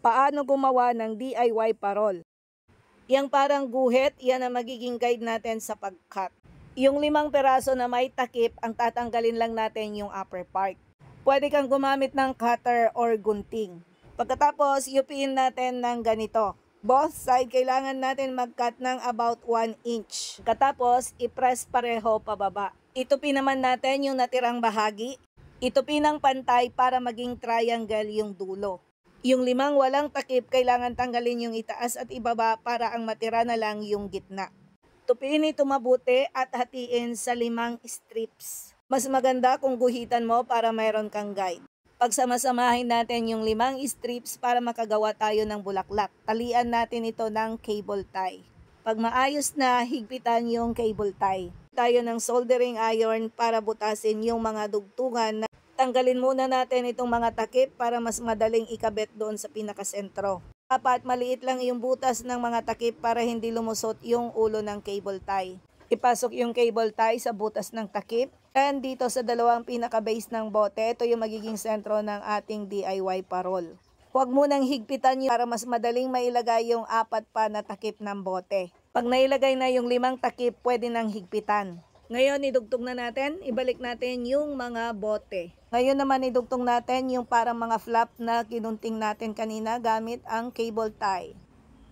Paano gumawa ng DIY parol? Yang parang guhit, yan ang magiging guide natin sa pag-cut. Yung 5 peraso na may takip, ang tatanggalin lang natin yung upper part. Pwede kang gumamit ng cutter or gunting. Pagkatapos, yupiin natin ng ganito. Both side, kailangan natin mag-cut ng about 1 inch. Pagkatapos, i-press pareho pababa. Itupin naman natin yung natirang bahagi. Itupin ng pantay para maging triangle yung dulo. Yung 5 walang takip, kailangan tanggalin yung itaas at ibaba para ang matira na lang yung gitna. Tupiin ito mabuti at hatiin sa 5 strips. Mas maganda kung guhitan mo para mayroon kang guide. Pagsamasamahin natin yung 5 strips para makagawa tayo ng bulaklak. Talian natin ito ng cable tie. Pag maayos na, higpitan yung cable tie. Tayo ng soldering iron para butasin yung mga dugtungan. Tanggalin muna natin itong mga takip para mas madaling ikabit doon sa pinakasentro. Dapat maliit lang yung butas ng mga takip para hindi lumusot yung ulo ng cable tie. Ipasok yung cable tie sa butas ng takip. And dito sa dalawang pinaka-base ng bote, ito yung magiging sentro ng ating DIY parol. Huwag munang higpitan para mas madaling mailagay yung 4 pa na takip ng bote. Pag nailagay na yung 5 takip, pwede nang higpitan. Ngayon, idugtong na natin. Ibalik natin yung mga bote. Ngayon naman, idugtong natin yung parang mga flap na kinunting natin kanina gamit ang cable tie.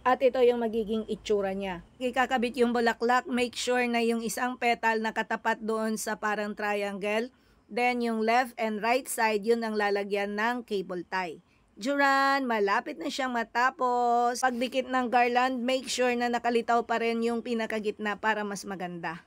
At ito yung magiging itsura niya. Ikakabit yung bulaklak, make sure na yung isang petal nakatapat doon sa parang triangle. Then yung left and right side, yun ang lalagyan ng cable tie. Duran, malapit na siyang matapos. Pagdikit ng garland, make sure na nakalitaw pa rin yung pinakagitna para mas maganda.